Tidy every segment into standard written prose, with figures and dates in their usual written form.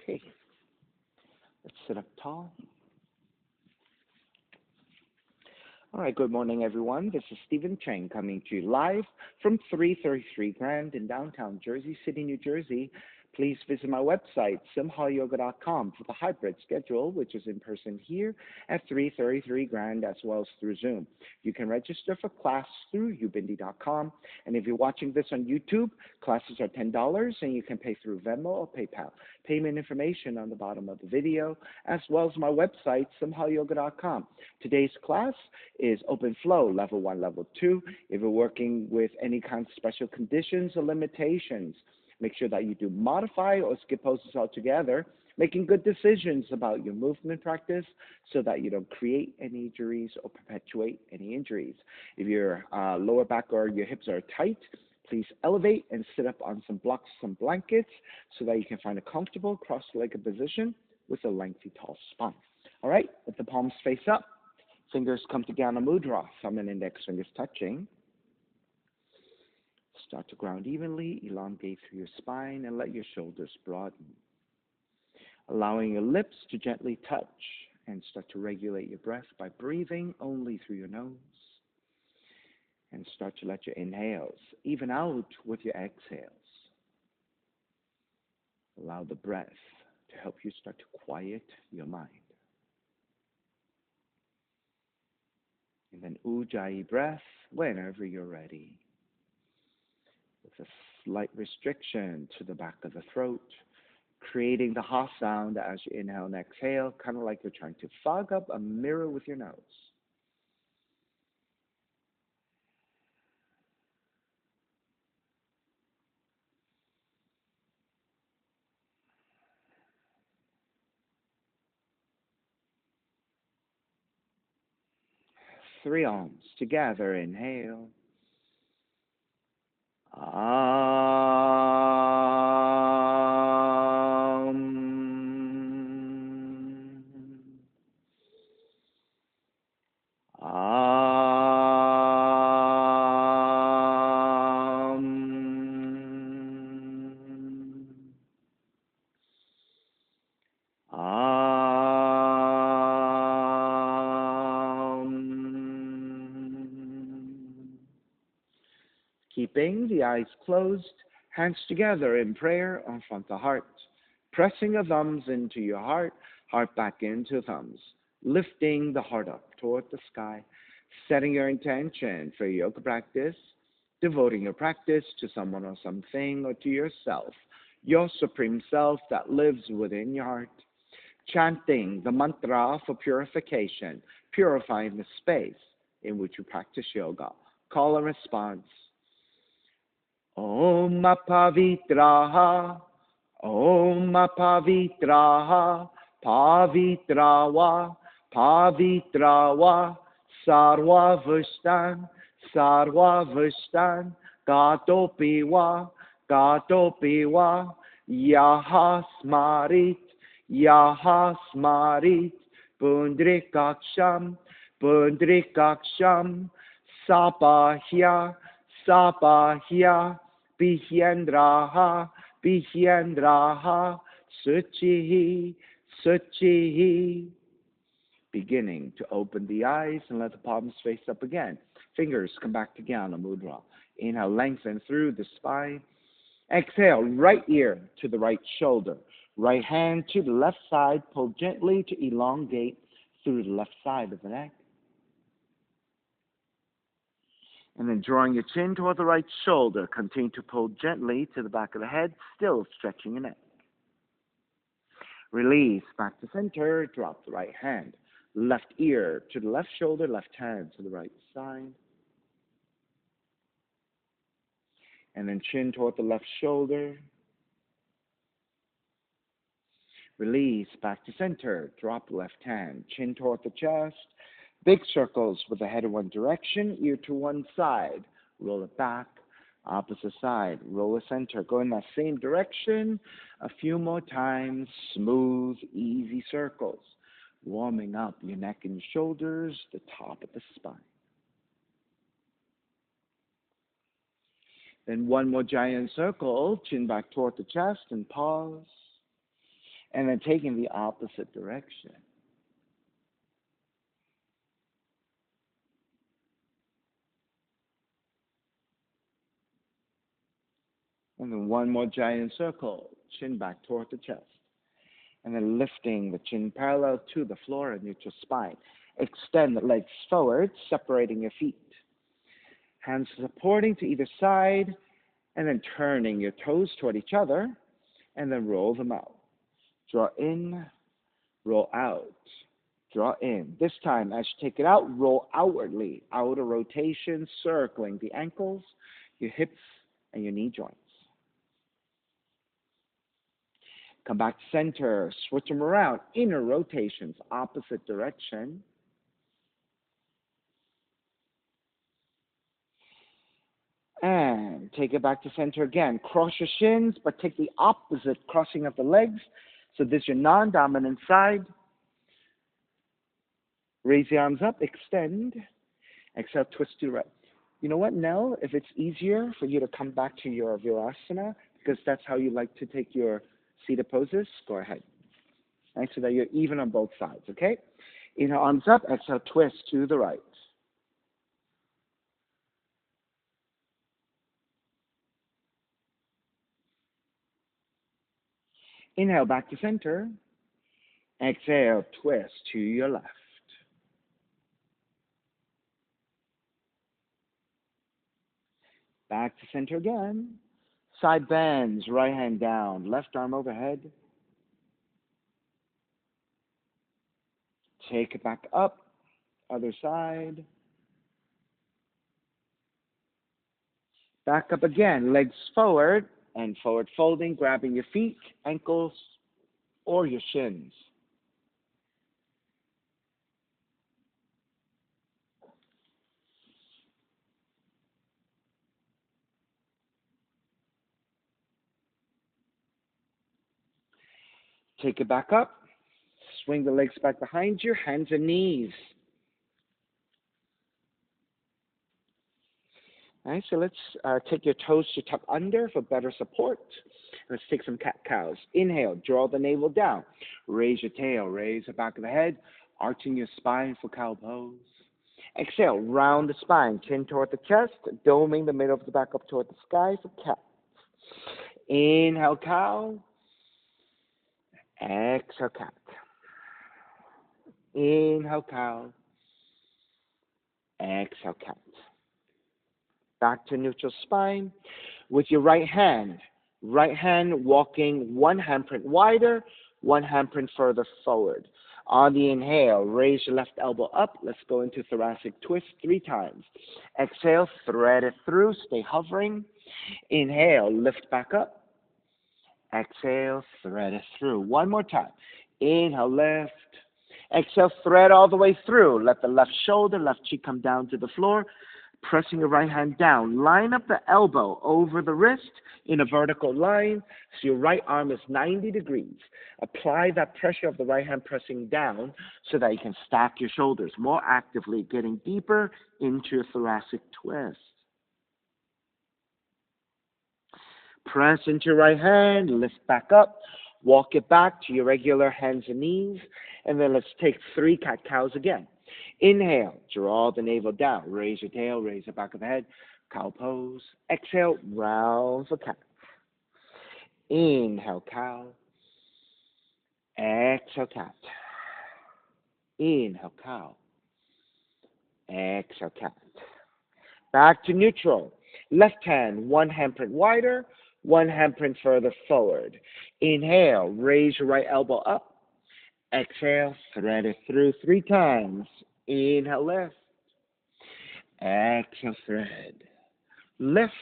Okay, let's sit up tall. All right, good morning, everyone. This is Stephen Chang coming to you live from 333 Grand in downtown Jersey City, New Jersey. Please visit my website, simhayoga.com, for the hybrid schedule, which is in person here at 333 Grand as well as through Zoom. You can register for class through ubindi.com. And if you're watching this on YouTube, classes are $10 and you can pay through Venmo or PayPal. Payment information on the bottom of the video, as well as my website, simhayoga.com. Today's class is open flow, level 1, level 2. If you're working with any kind of special conditions or limitations, make sure that you do modify or skip poses altogether, making good decisions about your movement practice so that you don't create any injuries or perpetuate any injuries. If your lower back or your hips are tight, please elevate and sit up on some blocks, some blankets, so that you can find a comfortable cross-legged position with a lengthy, tall spine. All right, with the palms face up, fingers come to Jnana Mudra, thumb and index fingers touching. Start to ground evenly, elongate through your spine, and let your shoulders broaden. Allowing your lips to gently touch, and start to regulate your breath by breathing only through your nose. And start to let your inhales even out with your exhales. Allow the breath to help you start to quiet your mind. And then Ujjayi breath whenever you're ready. With a slight restriction to the back of the throat, creating the ha sound as you inhale and exhale, kind of like you're trying to fog up a mirror with your nose. Three arms together, inhale. Keeping the eyes closed, hands together in prayer in front of the heart. Pressing the thumbs into your heart, heart back into thumbs. Lifting the heart up toward the sky. Setting your intention for your yoga practice. Devoting your practice to someone or something or to yourself. Your supreme self that lives within your heart. Chanting the mantra for purification. Purifying the space in which you practice yoga. Call and response. Om Pavitraha, Om Pavitraha, Pavitrawa, Pavitrawa, Sarva Vishtan, Gatopiwa, Yaha Smarit, Pundrikaksham, Sapahya, Bihyendraha, Suchihi. Beginning to open the eyes and let the palms face up again. Fingers come back to Jnana Mudra. Inhale, lengthen through the spine. Exhale, right ear to the right shoulder. Right hand to the left side. Pull gently to elongate through the left side of the neck. And then drawing your chin toward the right shoulder, continue to pull gently to the back of the head, still stretching your neck. Release back to center, drop the right hand. Left ear to the left shoulder, left hand to the right side. And then chin toward the left shoulder. Release back to center, drop the left hand, chin toward the chest. Big circles with the head in one direction, ear to one side. Roll it back, opposite side. Roll the center. Go in that same direction. A few more times. Smooth, easy circles. Warming up your neck and shoulders, the top of the spine. Then one more giant circle. Chin back toward the chest and pause. And then taking the opposite direction. And then one more giant circle, chin back toward the chest. And then lifting the chin parallel to the floor and neutral spine. Extend the legs forward, separating your feet. Hands supporting to either side, and then turning your toes toward each other, and then roll them out. Draw in, roll out, draw in. This time, as you take it out, roll outwardly. Outer rotation, circling the ankles, your hips, and your knee joints. Come back to center, switch them around. Inner rotations, opposite direction. And take it back to center again. Cross your shins, but take the opposite crossing of the legs. So this is your non-dominant side. Raise the arms up, extend. Exhale, twist to the right. You know what, Nell? If it's easier for you to come back to your Virasana, because that's how you like to take your seated poses, go ahead. Right, so that you're even on both sides, okay? Inhale, arms up. Exhale, twist to the right. Inhale, back to center. Exhale, twist to your left. Back to center again. Side bends, right hand down, left arm overhead. Take it back up, other side. Back up again, legs forward and forward folding, grabbing your feet, ankles, or your shins. Take it back up. Swing the legs back behind you, hands and knees. All right, so let's take your toes to tuck under for better support. Let's take some cat-cows. Inhale, draw the navel down. Raise your tail, raise the back of the head, arching your spine for cow pose. Exhale, round the spine, chin toward the chest, doming the middle of the back up toward the sky for cat. Inhale, cow. Exhale, cat. Inhale, cow. Exhale, cat. Back to neutral spine. With your right hand walking one handprint wider, one handprint further forward. On the inhale, raise your left elbow up. Let's go into thoracic twist 3 times. Exhale, thread it through, stay hovering. Inhale, lift back up. Exhale, thread it through. One more time. Inhale, lift. Exhale, thread all the way through. Let the left shoulder, left cheek come down to the floor. Pressing your right hand down. Line up the elbow over the wrist in a vertical line so your right arm is 90 degrees. Apply that pressure of the right hand pressing down so that you can stack your shoulders more actively, getting deeper into a thoracic twist. Press into your right hand, lift back up, walk it back to your regular hands and knees, and then let's take 3 cat-cows again. Inhale, draw the navel down, raise your tail, raise the back of the head, cow pose. Exhale, round for cat. Inhale, cow. Exhale, cat. Inhale, cow. Exhale, cat. Back to neutral. Left hand, one handprint wider, one handprint further forward. Inhale, raise your right elbow up. Exhale, thread it through 3 times. Inhale, lift. Exhale, thread. Lift.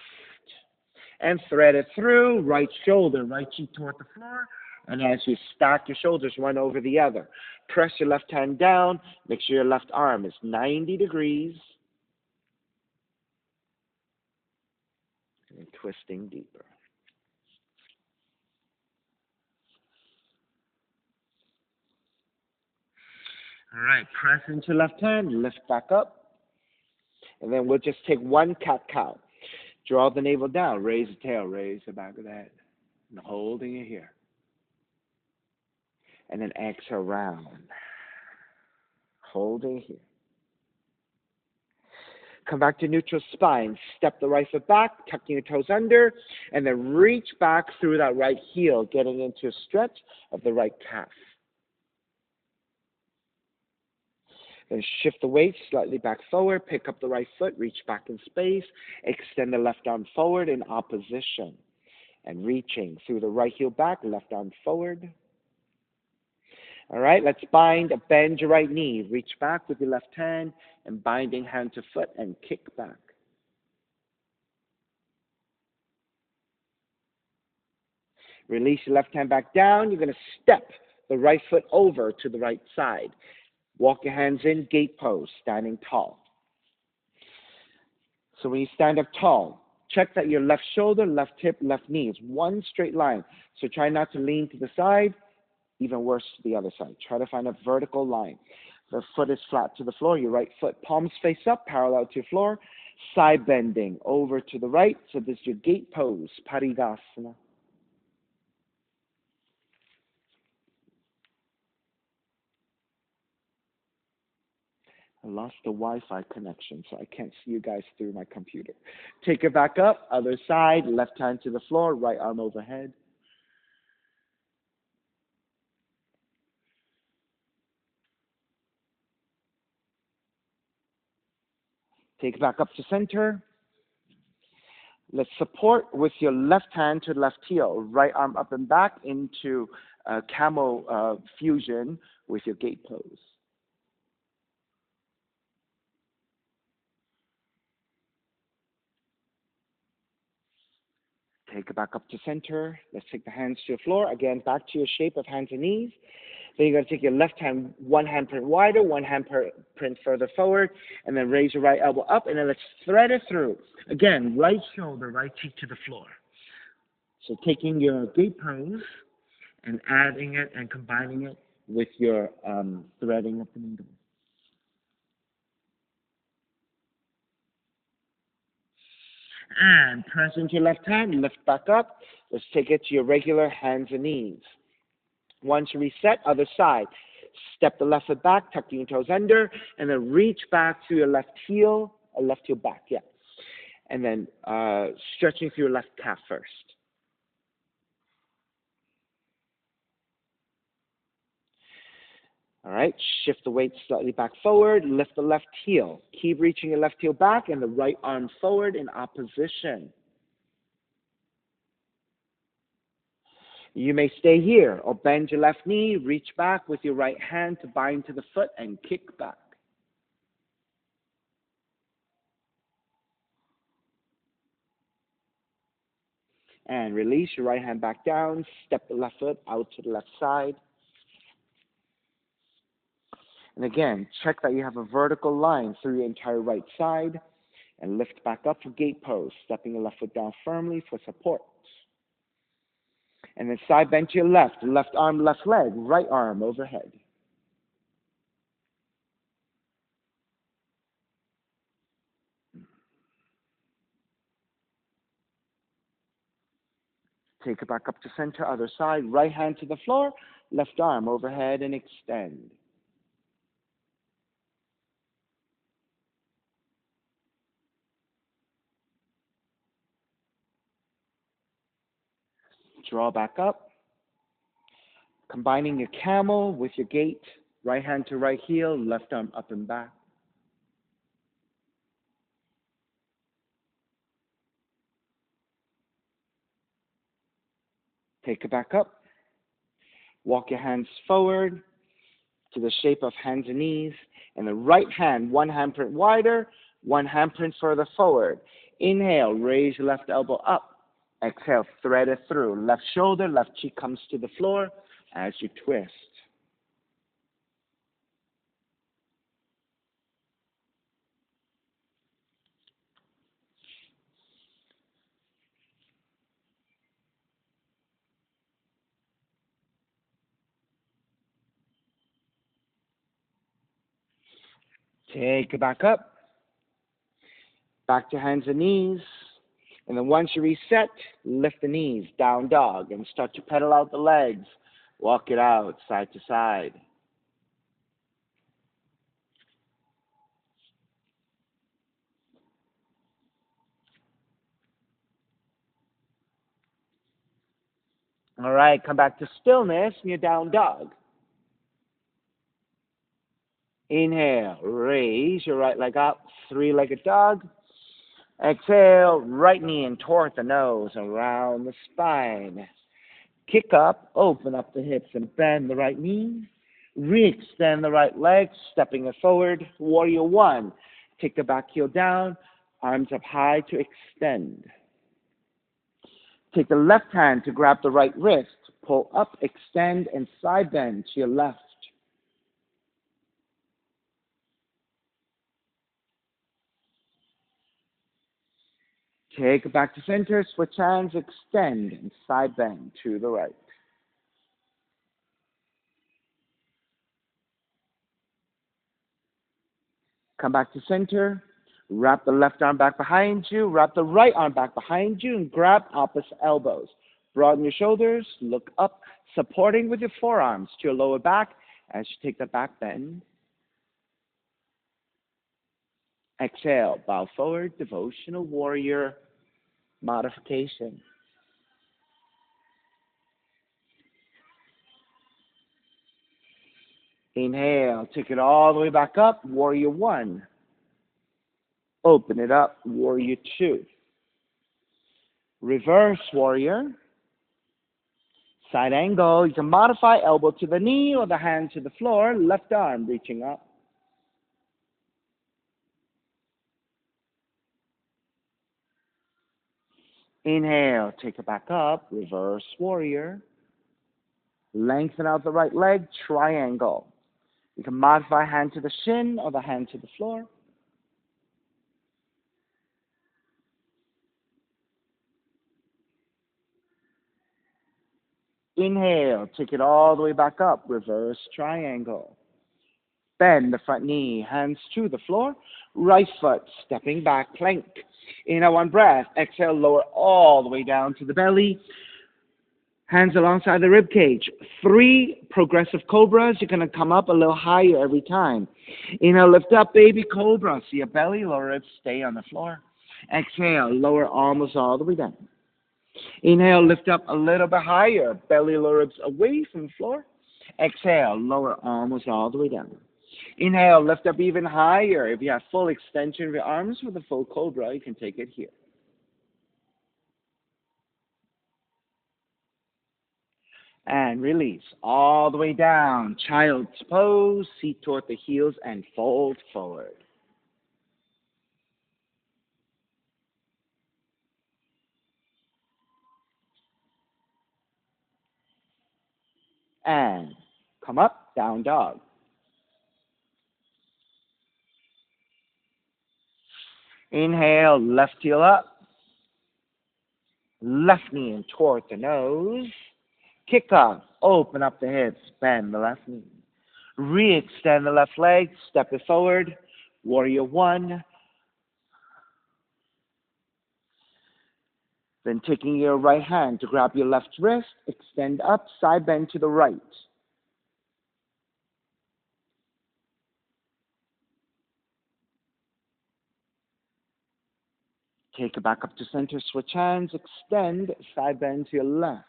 And thread it through. Right shoulder, right cheek toward the floor. And as you stack your shoulders one over the other, press your left hand down. Make sure your left arm is 90 degrees. And twisting deeper. All right, press into left hand, lift back up. And then we'll just take 1 cat-cow. Draw the navel down, raise the tail, raise the back of the head. And holding it here. And then exhale round. Hold it here. Come back to neutral spine. Step the right foot back, tucking your toes under, and then reach back through that right heel, getting into a stretch of the right calf. Then shift the weight slightly back forward, pick up the right foot, reach back in space, extend the left arm forward in opposition. And reaching through the right heel back, left arm forward. All right, let's bend your right knee. Reach back with your left hand and binding hand to foot and kick back. Release your left hand back down. You're going to step the right foot over to the right side. Walk your hands in, gate pose, standing tall. So when you stand up tall, check that your left shoulder, left hip, left knee is one straight line. So try not to lean to the side, even worse to the other side. Try to find a vertical line. The foot is flat to the floor, your right foot, palms face up, parallel to your floor, side bending over to the right. So this is your gate pose, Paridasana. I lost the Wi-Fi connection, so I can't see you guys through my computer. Take it back up, other side, left hand to the floor, right arm overhead. Take it back up to center. Let's support with your left hand to left heel, right arm up and back into camel fusion with your gate pose. Take it back up to center. Let's take the hands to the floor. Again, back to your shape of hands and knees. Then you're going to take your left hand, one hand print wider, one hand print further forward, and then raise your right elbow up, and then let's thread it through. Again, right shoulder, right cheek to the floor. So taking your gate pose and adding it and combining it with your threading of the needle. And press into your left hand, lift back up. Let's take it to your regular hands and knees. Once you reset, other side. Step the left foot back, tuck your toes under, and then reach back to your left heel back, yeah. And then stretching through your left calf first. All right, shift the weight slightly back forward, lift the left heel. Keep reaching your left heel back and the right arm forward in opposition. You may stay here or bend your left knee, reach back with your right hand to bind to the foot and kick back. And release your right hand back down, step the left foot out to the left side. And again, check that you have a vertical line through your entire right side and lift back up for gate pose, stepping the left foot down firmly for support. And then side bend to your left arm, left leg, right arm overhead. Take it back up to center, other side, right hand to the floor, left arm overhead and extend. Draw back up, combining your camel with your gate, right hand to right heel, left arm up and back. Take it back up. Walk your hands forward to the shape of hands and knees. And the right hand, one hand print wider, one hand print further forward. Inhale, raise your left elbow up. Exhale, thread it through. Left shoulder, left cheek comes to the floor as you twist. Take it back up. Back to hands and knees. And then once you reset, lift the knees, down dog, and start to pedal out the legs Walk it out side to side. All right, come back to stillness in your down dog. Inhale, raise your right leg up, three-legged dog. Exhale, right knee in toward the nose, around the spine. Kick up, open up the hips and bend the right knee. Re-extend the right leg, stepping it forward. Warrior one. Take the back heel down, arms up high to extend. Take the left hand to grab the right wrist. Pull up, extend, and side bend to your left. Take it back to center, switch hands, extend, and side bend to the right. Come back to center, wrap the left arm back behind you, wrap the right arm back behind you, and grab opposite elbows. Broaden your shoulders, look up, supporting with your forearms to your lower back as you take the back bend. Exhale, bow forward, devotional warrior modification. Inhale, take it all the way back up, warrior one. Open it up, warrior two. Reverse warrior. Side angle, you can modify elbow to the knee or the hand to the floor, left arm reaching up. Inhale, take it back up, reverse warrior. Lengthen out the right leg, triangle. You can modify hand to the shin or the hand to the floor. Inhale, take it all the way back up, reverse triangle. Bend the front knee, hands to the floor, right foot stepping back, plank. Inhale, one breath. Exhale, lower all the way down to the belly. Hands alongside the rib cage. 3 progressive cobras. You're going to come up a little higher every time. Inhale, lift up, baby cobra. See your belly, lower ribs, stay on the floor. Exhale, lower almost all the way down. Inhale, lift up a little bit higher. Belly, lower ribs away from the floor. Exhale, lower almost all the way down. Inhale, lift up even higher. If you have full extension of your arms with a full cobra, you can take it here. And release all the way down. Child's pose, seat toward the heels, and fold forward. And come up, down dog. Inhale, left heel up. Left knee in toward the nose. Kick up, open up the hips, bend the left knee. Re-extend the left leg, step it forward. Warrior one. Then taking your right hand to grab your left wrist, extend up, side bend to the right. Take it back up to center, switch hands, extend, side bend to your left.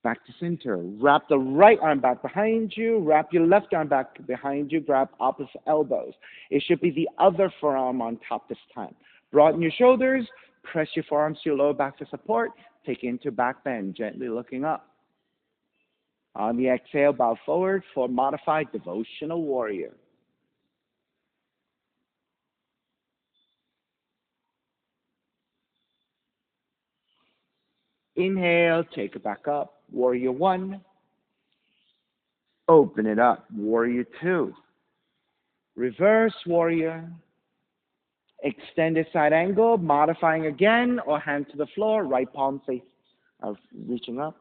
Back to center. Wrap the right arm back behind you, wrap your left arm back behind you, grab opposite elbows. It should be the other forearm on top this time. Broaden your shoulders, press your forearms to your lower back for support, take it into back bend, gently looking up. On the exhale, bow forward for modified devotional warrior. Inhale, take it back up, warrior one. Open it up, warrior two. Reverse warrior. Extended side angle, modifying again, or hand to the floor, right palm face reaching up.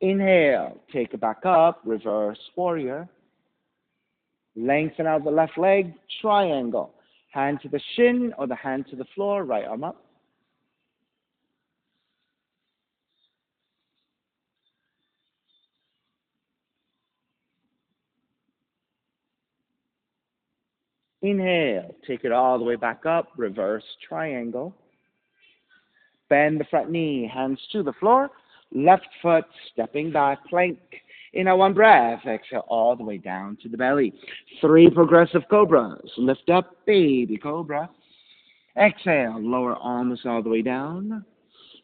Inhale, take it back up, reverse warrior. Lengthen out the left leg, triangle. Hand to the shin or the hand to the floor, right arm up. Inhale, take it all the way back up, reverse triangle. Bend the front knee, hands to the floor, left foot stepping back, plank. In one breath, exhale all the way down to the belly. 3 progressive cobras. Lift up, baby cobra. Exhale, lower arms all the way down.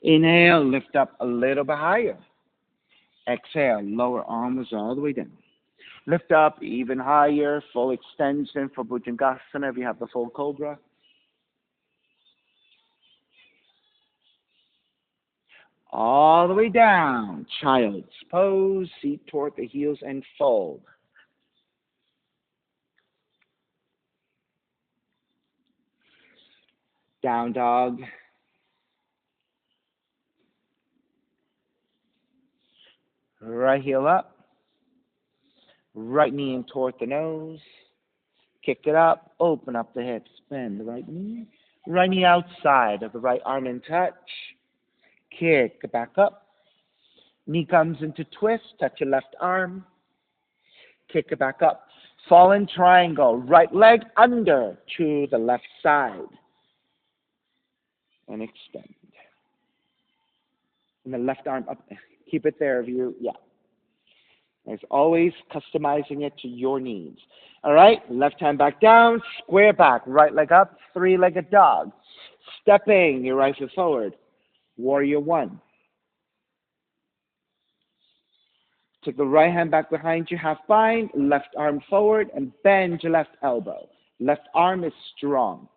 Inhale, lift up a little bit higher. Exhale, lower arms all the way down. Lift up even higher, full extension for Bhujangasana if you have the full cobra. All the way down, child's pose, seat toward the heels and fold. Down dog. Right heel up. Right knee in toward the nose. Kick it up, open up the hips, bend the right knee. Right knee outside of the right arm in touch. Kick it back up. Knee comes into twist, touch your left arm. Kick it back up. Fallen triangle, right leg under to the left side. And extend. And the left arm up. Keep it there if you, As always, customizing it to your needs. All right, left hand back down, square back, right leg up, 3-legged dog. Stepping your right foot forward. Warrior 1. Take the right hand back behind you, half bind, left arm forward, and bend your left elbow. Left arm is strong.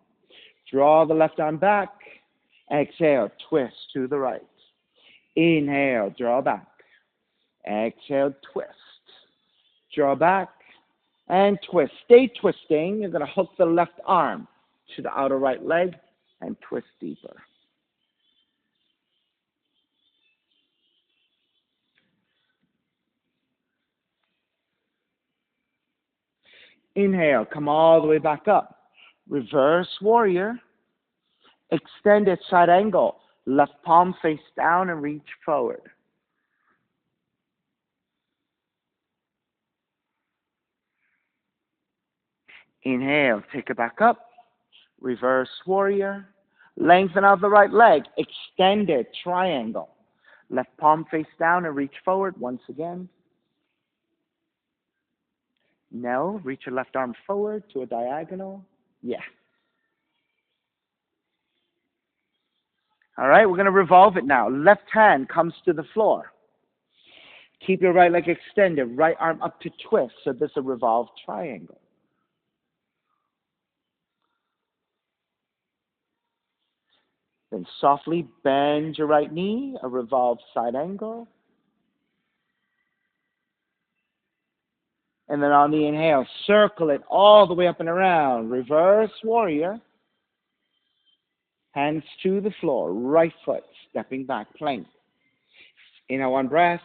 Draw the left arm back. Exhale, twist to the right. Inhale, draw back. Exhale, twist. Draw back and twist. Stay twisting. You're going to hook the left arm to the outer right leg and twist deeper. Inhale, come all the way back up. Reverse warrior. Extended side angle. Left palm face down and reach forward. Inhale, take it back up. Reverse warrior. Lengthen out the right leg. Extended triangle. Left palm face down and reach forward once again. No, reach your left arm forward to a diagonal. Yeah. All right, we're going to revolve it now. Left hand comes to the floor. Keep your right leg extended. Right arm up to twist. So this is a revolved triangle. Then softly bend your right knee, a revolved side angle. And then on the inhale, circle it all the way up and around. Reverse warrior. Hands to the floor, right foot stepping back, plank. Inhale, one breath.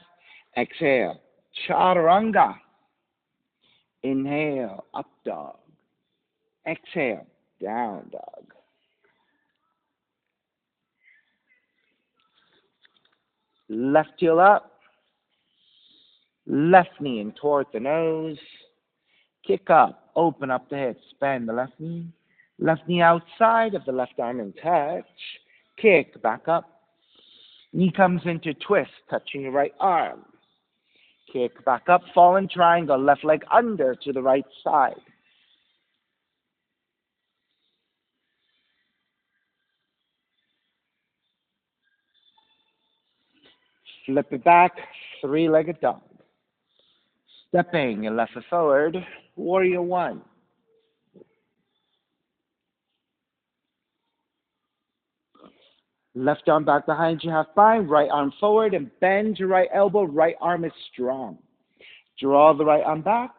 Exhale, chaturanga. Inhale, up dog. Exhale, down dog. Left heel up. Left knee in toward the nose. Kick up, open up the hips, bend the left knee. Left knee outside of the left arm in touch. Kick back up. Knee comes into twist, touching your right arm. Kick back up, fallen triangle, left leg under to the right side. Flip it back, 3-legged dog. Stepping your left foot forward, warrior 1. Left arm back behind you, half bind, right arm forward, and bend your right elbow, right arm is strong. Draw the right arm back,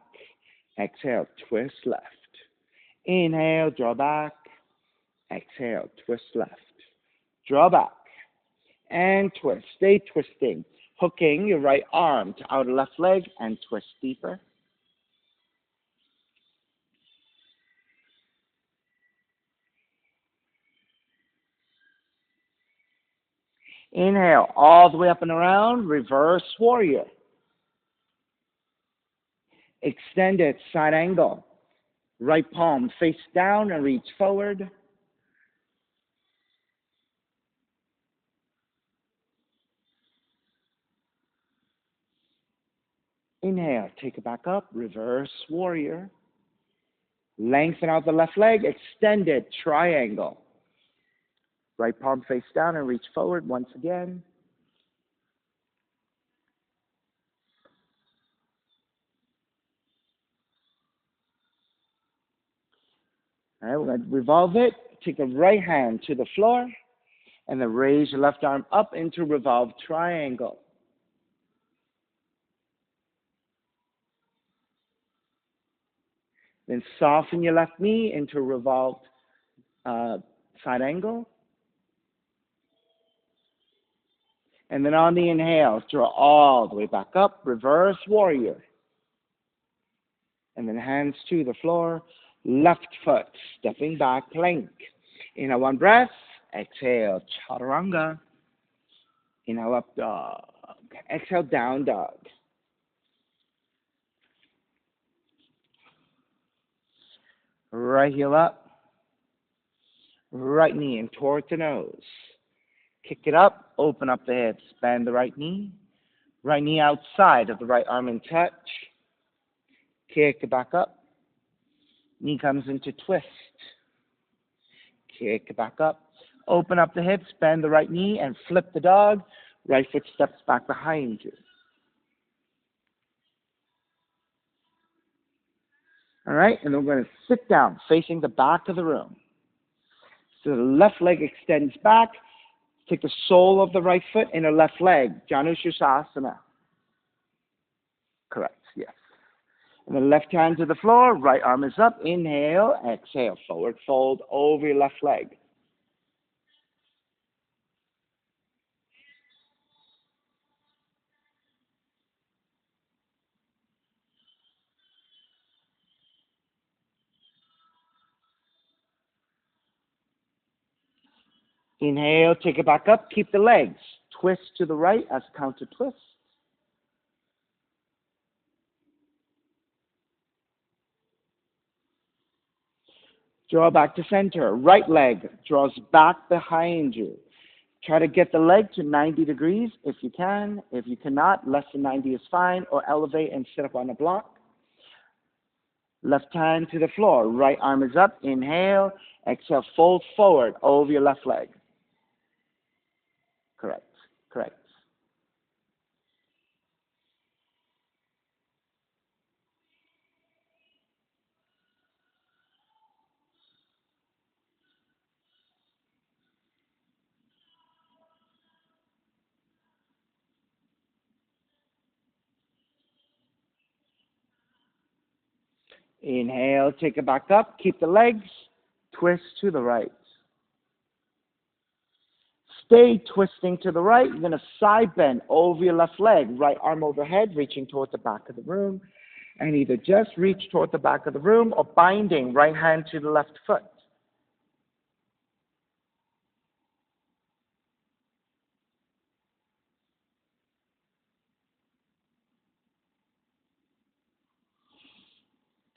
exhale, twist left. Inhale, draw back, exhale, twist left. Draw back, and twist. Stay twisting. Hooking your right arm to outer left leg and twist deeper. Inhale, all the way up and around, reverse warrior. Extended side angle. Right palm face down and reach forward. Inhale, take it back up, reverse warrior. Lengthen out the left leg, extended triangle. Right palm face down and reach forward once again. All right, we're going to revolve it. Take the right hand to the floor, and then raise your left arm up into revolved triangle. Then soften your left knee into revolved side angle. And then on the inhale, draw all the way back up, reverse warrior. And then hands to the floor, left foot, stepping back, plank. Inhale, one breath. Exhale, chaturanga. Inhale, up dog. Exhale, down dog. Right heel up. Right knee in towards the nose. Kick it up, open up the hips, bend the right knee outside of the right arm in touch. Kick it back up. Knee comes into twist. Kick it back up. Open up the hips, bend the right knee, and flip the dog. Right foot steps back behind you. All right, and then we're going to sit down, facing the back of the room. So the left leg extends back. Take the sole of the right foot in the left leg. Janushavasana. Correct, yes. And then left hand to the floor, right arm is up. Inhale, exhale, forward fold over your left leg. Inhale, take it back up, keep the legs. Twist to the right as counter twist. Draw back to center. Right leg draws back behind you. Try to get the leg to 90 degrees if you can. If you cannot, less than 90 is fine, or elevate and sit up on a block. Left hand to the floor. Right arm is up. Inhale. Exhale, fold forward over your left leg. Correct. Correct. Inhale, take it back up. Keep the legs. Twist to the right. Stay twisting to the right. You're going to side bend over your left leg. Right arm overhead, reaching toward the back of the room. And either just reach toward the back of the room or binding right hand to the left foot.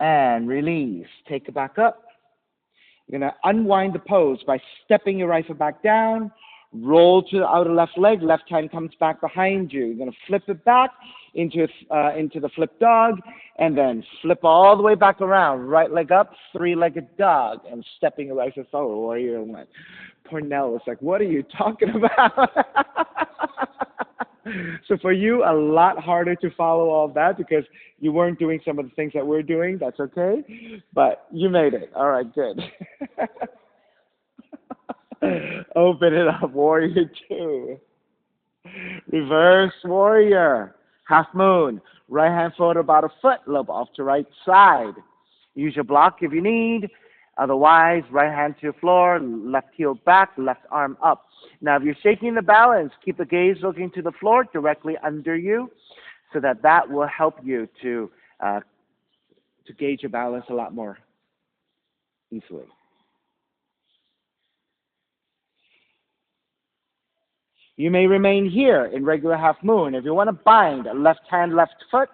And release. Take it back up. You're going to unwind the pose by stepping your right foot back down. Roll to the outer left leg. Left hand comes back behind you. You're going to flip it back into the flip dog. And then flip all the way back around. Right leg up, three-legged dog. And stepping your right foot forward. Warrior one. Poor Nell was like, what are you talking about? So for you, a lot harder to follow all of that because you weren't doing some of the things that we're doing. That's okay. But you made it. All right, good. Open it up, warrior two. Reverse warrior. Half moon. Right hand forward about a foot. Lobe off to right side. Use your block if you need. Otherwise, right hand to the floor, left heel back, left arm up. Now, if you're shaking the balance, keep the gaze looking to the floor directly under you, so that that will help you to gauge your balance a lot more easily. You may remain here in regular half moon. If you want to bind left hand, left foot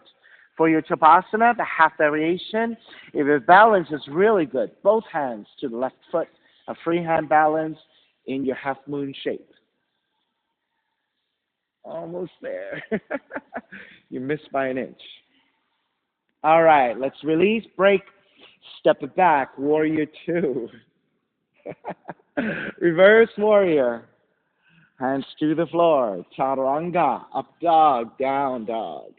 for your Shavasana, the half variation, if your balance is really good, both hands to the left foot, a free hand balance in your half moon shape. Almost there. You missed by an inch. All right, let's release, break, step it back, warrior two. Reverse warrior. Hands to the floor. Chaturanga. Up dog, down dog.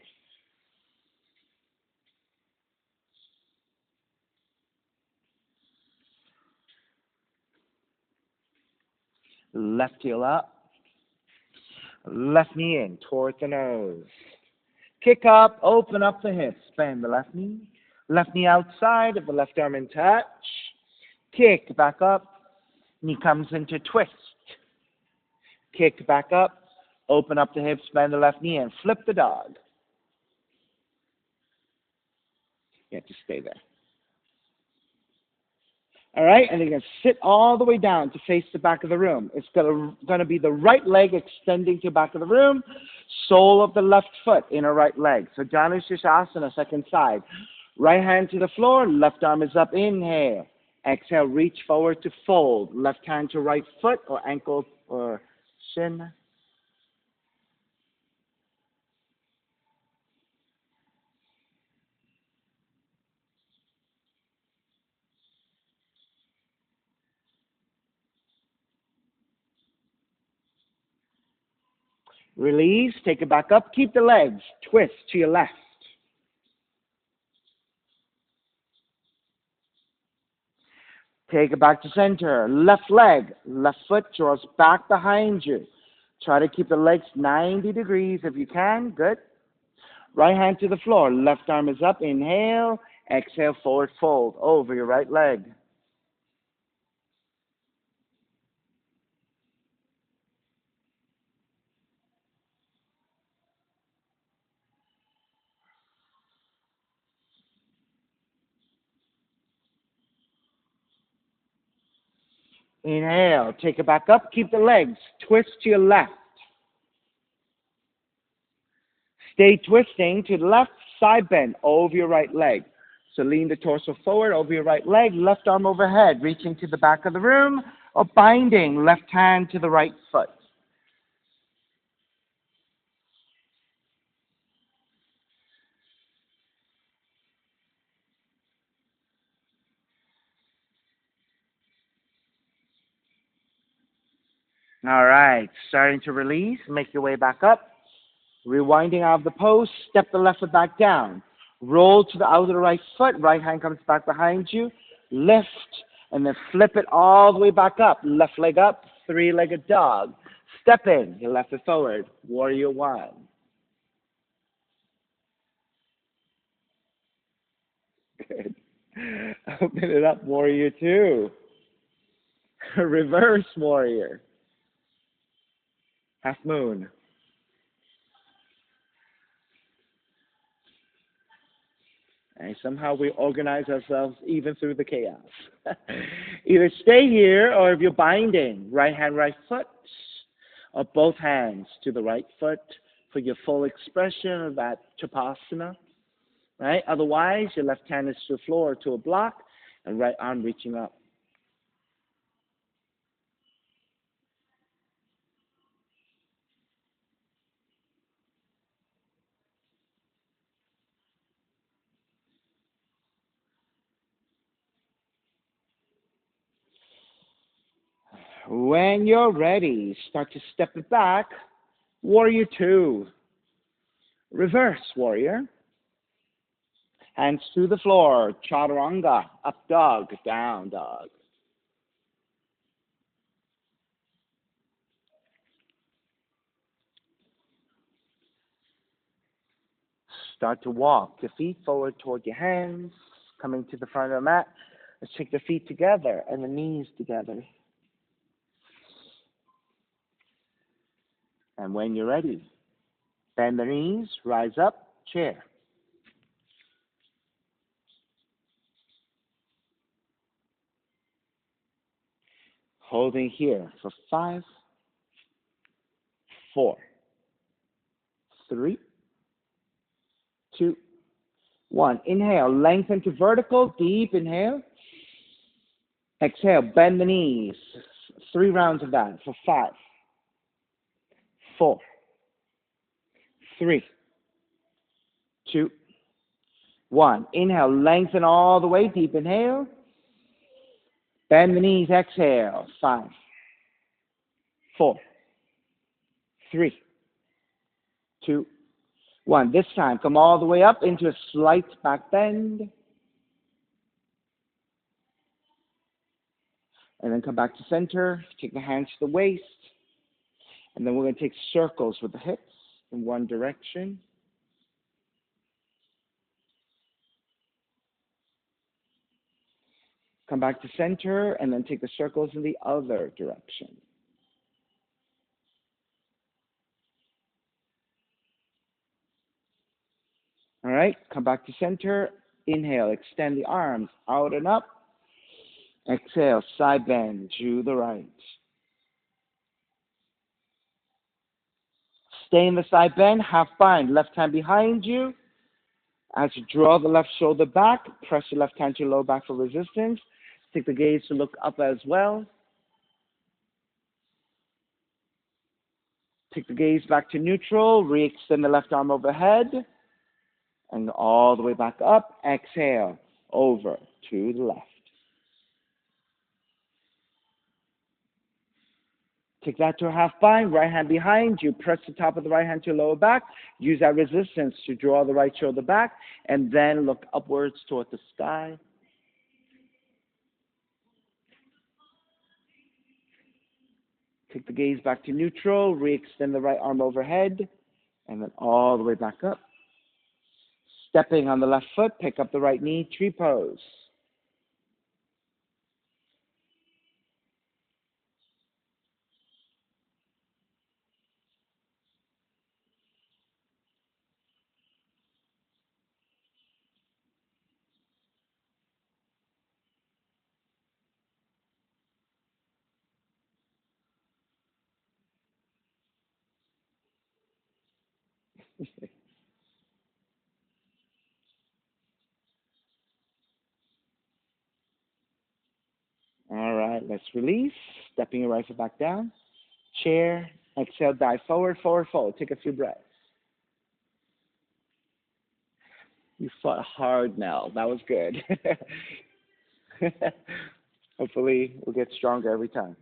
Left heel up. Left knee in towards the nose. Kick up, open up the hips. Bend the left knee. Left knee outside of the left arm in touch. Kick back up. Knee comes into twist. Kick back up. Open up the hips, bend the left knee, and flip the dog. You have to stay there. All right, and you're going to sit all the way down to face the back of the room. It's going to be the right leg extending to the back of the room, sole of the left foot, inner right leg. So Janu Shirshasana, second side. Right hand to the floor, left arm is up, inhale. Exhale, reach forward to fold. Left hand to right foot or ankle or shin. Release, take it back up, keep the legs, twist to your left. Take it back to center. Left leg, left foot draws back behind you. Try to keep the legs 90 degrees if you can. Good. Right hand to the floor. Left arm is up. Inhale. Exhale, forward fold over your right leg. Inhale. Take it back up. Keep the legs. Twist to your left. Stay twisting to the left, side bend over your right leg. So lean the torso forward over your right leg, left arm overhead, reaching to the back of the room, or binding left hand to the right foot. All right, starting to release, make your way back up. Rewinding out of the pose, step the left foot back down. Roll to the outer right foot, right hand comes back behind you. Lift, and then flip it all the way back up. Left leg up, three-legged dog. Step in, your left foot forward, warrior one. Good. Open it up, warrior two. Reverse warrior. Half moon. And somehow we organize ourselves even through the chaos. Either stay here, or if you're binding, right hand, right foot, or both hands to the right foot for your full expression of that Chapasana. Right? Otherwise, your left hand is to the floor or to a block, and right arm reaching up. When you're ready, start to step it back. Warrior two. Reverse warrior. Hands to the floor. Chaturanga. Up dog. Down dog. Start to walk your feet forward toward your hands, coming to the front of the mat. Let's take the feet together and the knees together. And when you're ready, bend the knees, rise up, chair. Holding here for 5, 4, 3, 2, 1. Inhale, lengthen to vertical, deep inhale. Exhale, bend the knees. 3 rounds of that for 5, 4, 3, 2, 1. Inhale, lengthen all the way, deep inhale. Bend the knees, exhale. 5, 4, 3, 2, 1. This time, come all the way up into a slight back bend. And then come back to center. Take the hands to the waist. And then we're going to take circles with the hips in one direction. Come back to center, and then take the circles in the other direction. All right, come back to center. Inhale, extend the arms out and up. Exhale, side bend to the right. Stay in the side bend, half bind, left hand behind you. As you draw the left shoulder back, press your left hand to your lower back for resistance. Take the gaze to look up as well. Take the gaze back to neutral. Re-extend the left arm overhead. And all the way back up. Exhale, over to the left. Take that to a half bind. Right hand behind you. Press the top of the right hand to your lower back. Use that resistance to draw the right shoulder back. And then look upwards toward the sky. Take the gaze back to neutral, re-extend the right arm overhead, and then all the way back up. Stepping on the left foot, pick up the right knee, tree pose. All right, let's release. Stepping your right foot back down. Chair, exhale, dive forward, forward, fold. Take a few breaths. You fought hard, Mel. That was good. Hopefully, we'll get stronger every time.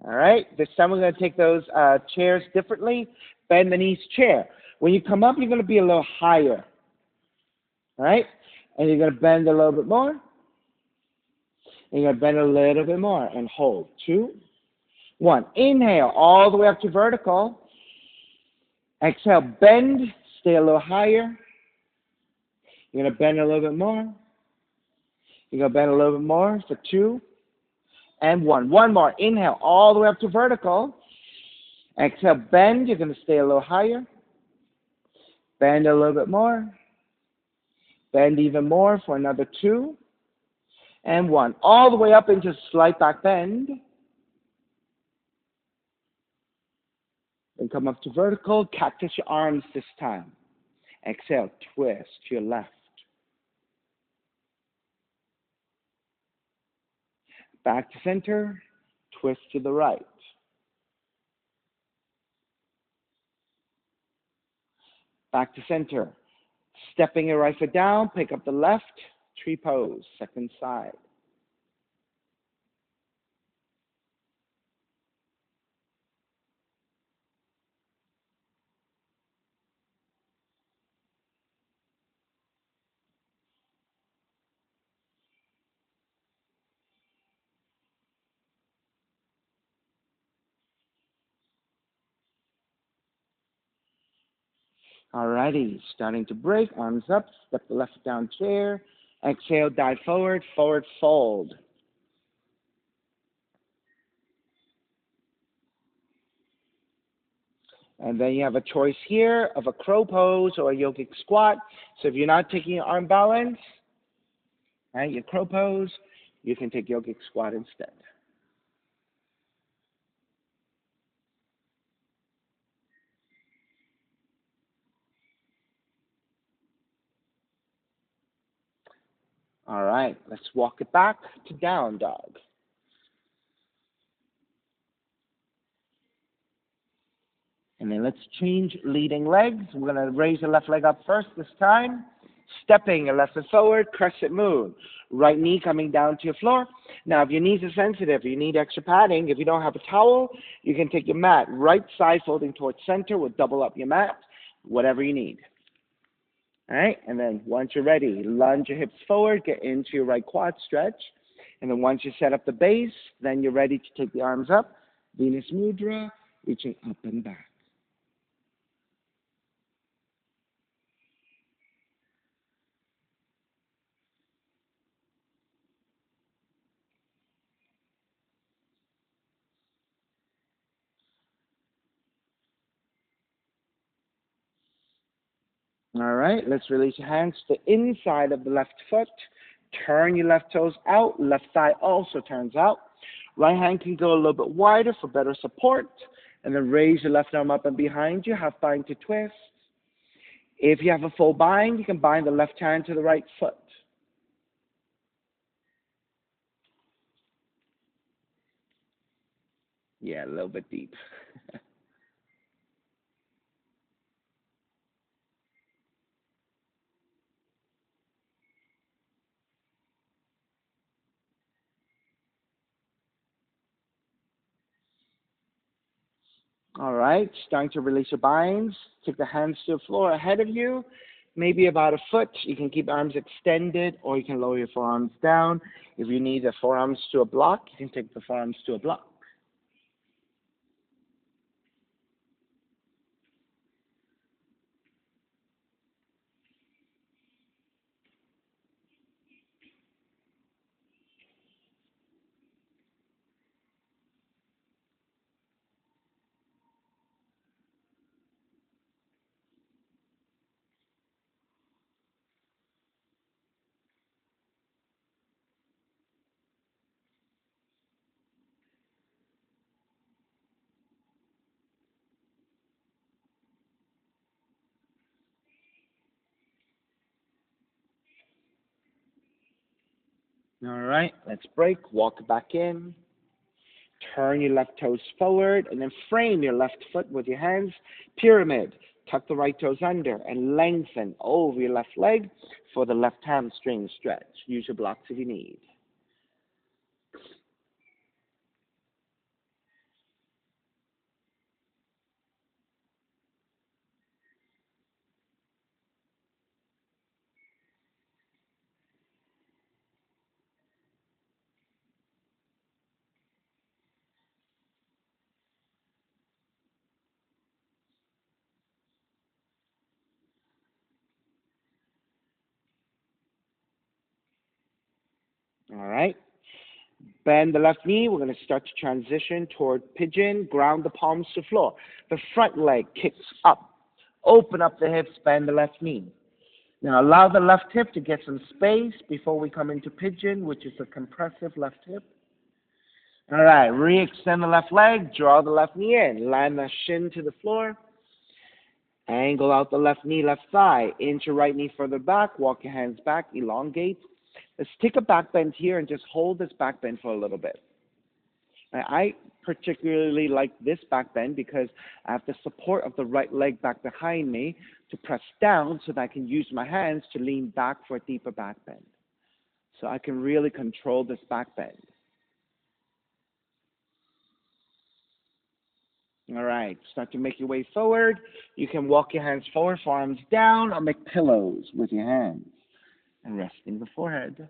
All right, this time we're going to take those chairs differently. Bend the knees, chair. When you come up, you're going to be a little higher. All right? And you're going to bend a little bit more. And you're going to bend a little bit more and hold. 2, 1. Inhale all the way up to vertical. Exhale, bend, stay a little higher. You're going to bend a little bit more. You're going to bend a little bit more for 2 and 1. One more. Inhale all the way up to vertical. Exhale, bend. You're going to stay a little higher. Bend a little bit more. Bend even more for another 2 and 1. All the way up into slight back bend. Then come up to vertical. Cactus your arms this time. Exhale, twist to your left. Back to center. Twist to the right. Back to center. Stepping your right foot down, pick up the left, tree pose, second side. Alrighty, starting to break, arms up, step the left foot down chair. Exhale, dive forward, forward fold. And then you have a choice here of a crow pose or a yogic squat. So if you're not taking your arm balance, right, your crow pose, you can take yogic squat instead. All right, let's walk it back to down dog. And then let's change leading legs. We're going to raise the left leg up first this time. Stepping your left foot forward, crescent moon. Right knee coming down to your floor. Now, if your knees are sensitive, you need extra padding. If you don't have a towel, you can take your mat. Right side folding towards center will double up your mat, whatever you need. All right, and then once you're ready, lunge your hips forward, get into your right quad stretch. And then once you set up the base, then you're ready to take the arms up. Venus Mudra, reaching up and back. All right, let's release your hands to the inside of the left foot. Turn your left toes out. Left thigh also turns out. Right hand can go a little bit wider for better support. And then raise your left arm up and behind you. Half bind to twist. If you have a full bind, you can bind the left hand to the right foot. Yeah, a little bit deep. All right, starting to release your binds. Take the hands to the floor ahead of you, maybe about a foot. You can keep arms extended, or you can lower your forearms down. If you need the forearms to a block, you can take the forearms to a block. All right, let's break. Walk back in. Turn your left toes forward, and then frame your left foot with your hands. Pyramid. Tuck the right toes under and lengthen over your left leg for the left hamstring stretch. Use your blocks if you need. All right. Bend the left knee. We're going to start to transition toward pigeon. Ground the palms to floor. The front leg kicks up. Open up the hips. Bend the left knee. Now allow the left hip to get some space before we come into pigeon, which is a compressive left hip. All right. Re-extend the left leg. Draw the left knee in. Land the shin to the floor. Angle out the left knee, left thigh. Inch your right knee further back. Walk your hands back. Elongate. Let's take a back bend here and just hold this back bend for a little bit. I particularly like this back bend because I have the support of the right leg back behind me to press down so that I can use my hands to lean back for a deeper back bend. So I can really control this back bend. All right, start to make your way forward. You can walk your hands forward, forearms down, or make pillows with your hands and resting the forehead.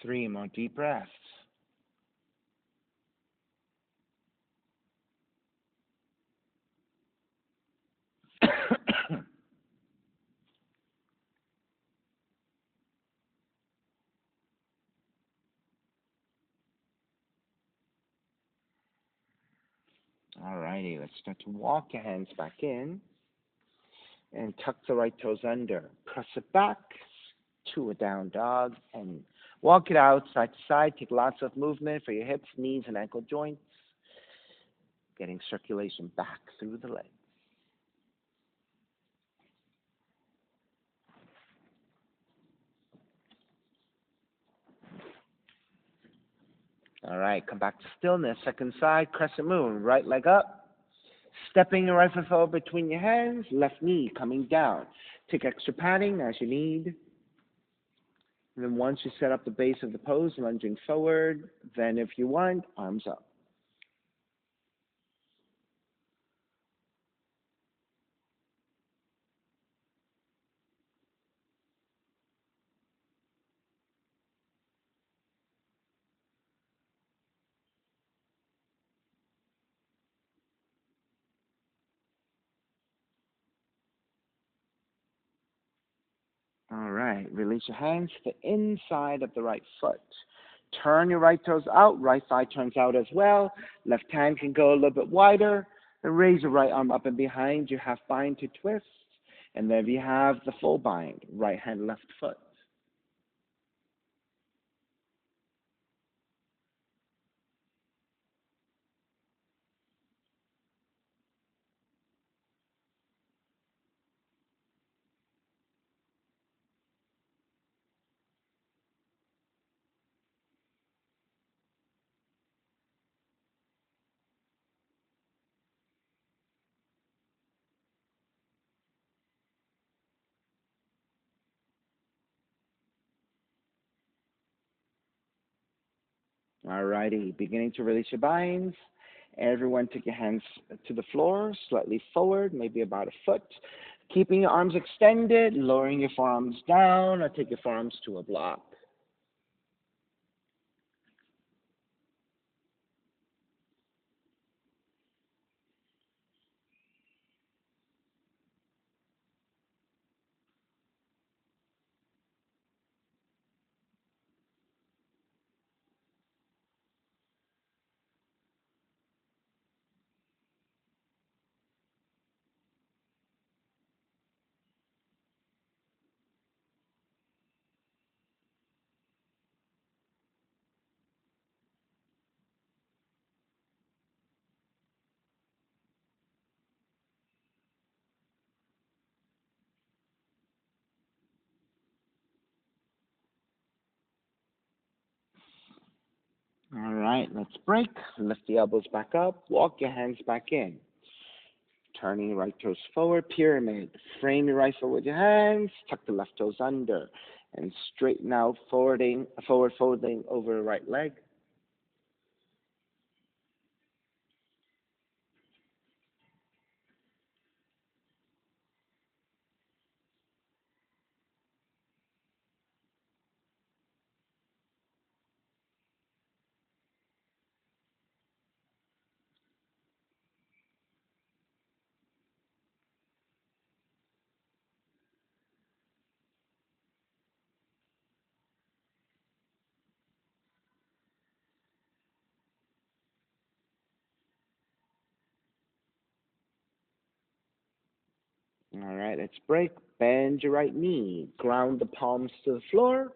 3 more deep breaths. Alrighty, let's start to walk your hands back in and tuck the right toes under. Press it back to a down dog and walk it out side to side. Take lots of movement for your hips, knees, and ankle joints, getting circulation back through the legs. All right, come back to stillness. Second side, crescent moon. Right leg up. Stepping your right foot forward between your hands. Left knee coming down. Take extra padding as you need. And then once you set up the base of the pose, lunging forward, then if you want, arms up. All right, release your hands to the inside of the right foot. Turn your right toes out, right thigh turns out as well. Left hand can go a little bit wider. And raise your right arm up and behind you, half bind to twist. And then we have the full bind, right hand, left foot. All righty, beginning to release your binds. Everyone take your hands to the floor, slightly forward, maybe about a foot. Keeping your arms extended, lowering your forearms down, or take your forearms to a block. All right, let's break. Lift the elbows back up. Walk your hands back in. Turning your right toes forward, pyramid. Frame your right foot with your hands. Tuck the left toes under. And straighten out, forward folding over the right leg. All right, let's break. Bend your right knee. Ground the palms to the floor.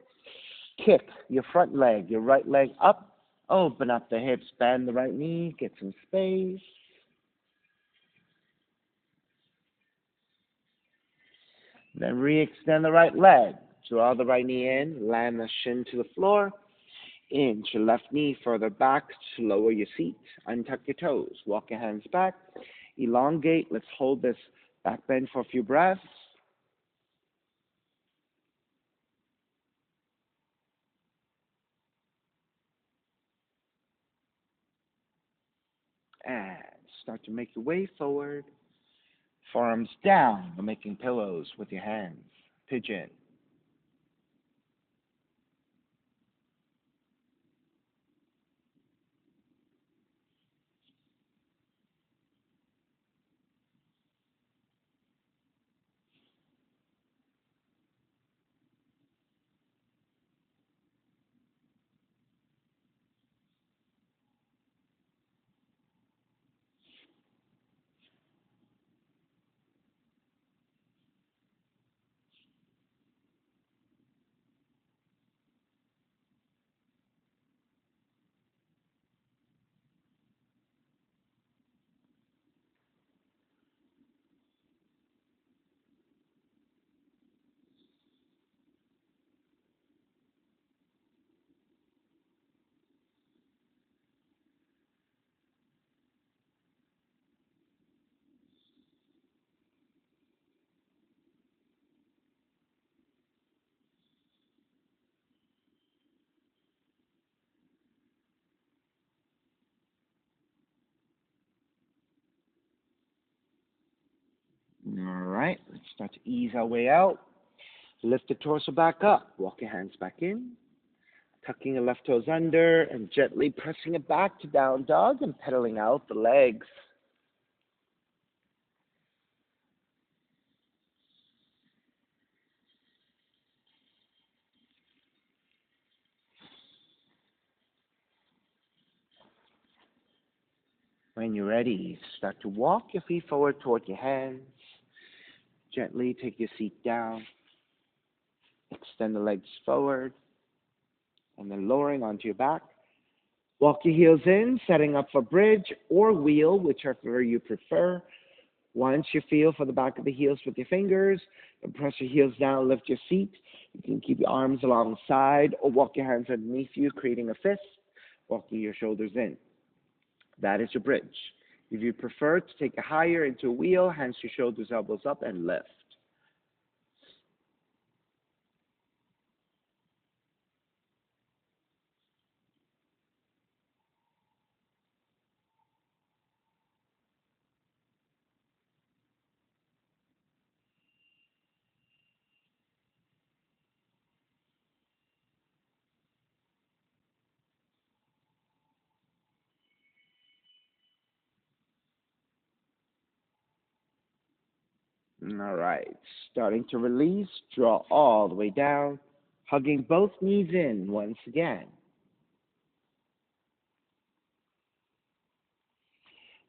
Kick your front leg, your right leg up. Open up the hips. Bend the right knee. Get some space. Then re-extend the right leg. Draw the right knee in. Land the shin to the floor. Inch your left knee further back to lower your seat. Untuck your toes. Walk your hands back. Elongate. Let's hold this back bend for a few breaths. And start to make your way forward. Forearms down. You're making pillows with your hands. Pigeon. All right, let's start to ease our way out. Lift the torso back up. Walk your hands back in. Tucking the left toes under and gently pressing it back to down dog and pedaling out the legs. When you're ready, start to walk your feet forward toward your hands. Gently take your seat down. Extend the legs forward and then lowering onto your back. Walk your heels in, setting up for bridge or wheel, whichever you prefer. Once you feel for the back of the heels with your fingers, and press your heels down, lift your seat. You can keep your arms alongside or walk your hands underneath you, creating a fist, walking your shoulders in. That is your bridge. If you prefer to take it higher into a wheel, hands to shoulders, elbows up, and lift. All right, starting to release, draw all the way down, hugging both knees in once again.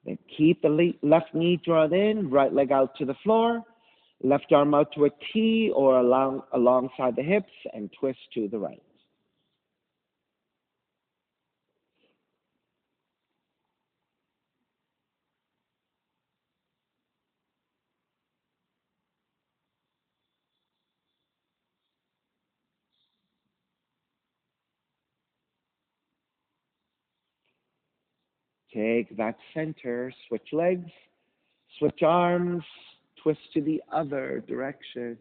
Then keep the left knee drawn in, right leg out to the floor, left arm out to a T or alongside the hips, and twist to the right. Take that center, switch legs, switch arms, twist to the other direction.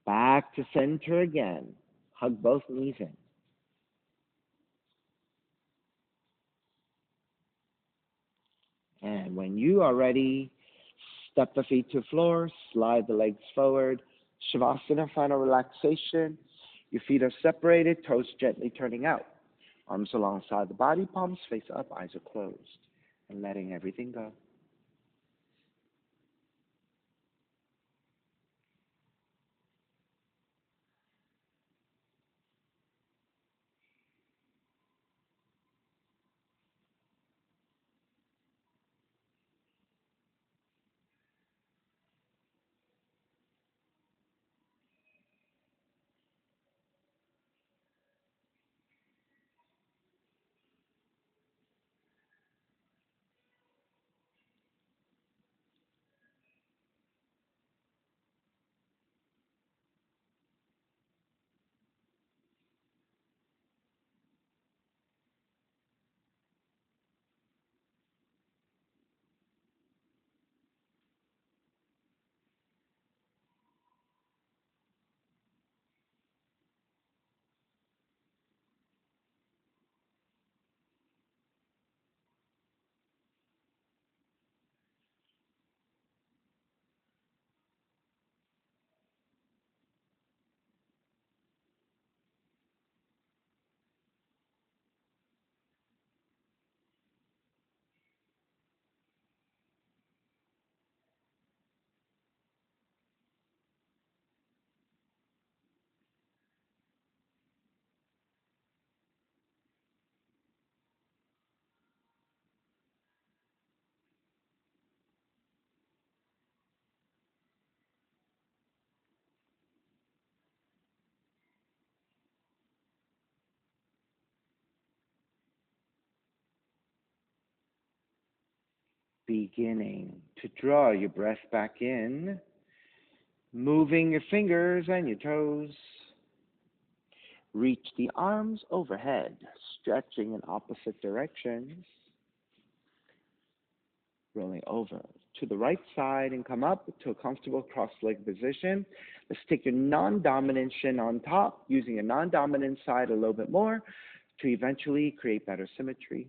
Back to center again. Hug both knees in. And when you are ready, step the feet to the floor, slide the legs forward. Savasana, final relaxation. Your feet are separated, toes gently turning out. Arms alongside the body, palms face up, eyes are closed. And letting everything go. Beginning to draw your breath back in, moving your fingers and your toes. Reach the arms overhead, stretching in opposite directions. rolling over to the right side and come up to a comfortable cross-leg position. Let's take your non-dominant shin on top, using a non-dominant side a little bit more to eventually create better symmetry.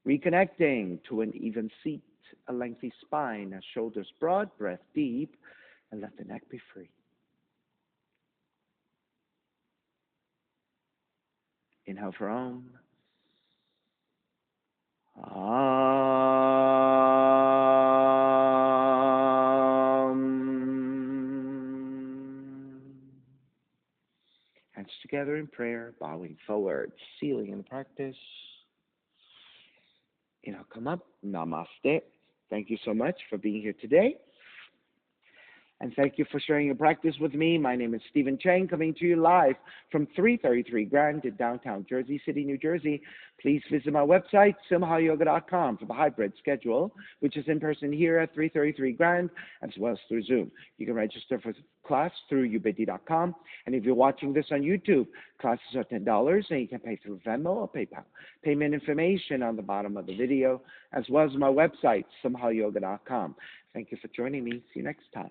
Reconnecting to an even seat, a lengthy spine, as shoulders broad, breath deep, and let the neck be free. Inhale for Om. Hands together in prayer, bowing forward, sealing in the practice. Inhale, come up. Namaste. Thank you so much for being here today. And thank you for sharing your practice with me. My name is Stephen Chang, coming to you live from 333 Grand in downtown Jersey City, New Jersey. Please visit my website, simhayoga.com, for the hybrid schedule, which is in person here at 333 Grand, as well as through Zoom. You can register for class through ubidi.com. And if you're watching this on YouTube, classes are $10, and you can pay through Venmo or PayPal. Payment information on the bottom of the video, as well as my website, simhayoga.com. Thank you for joining me. See you next time.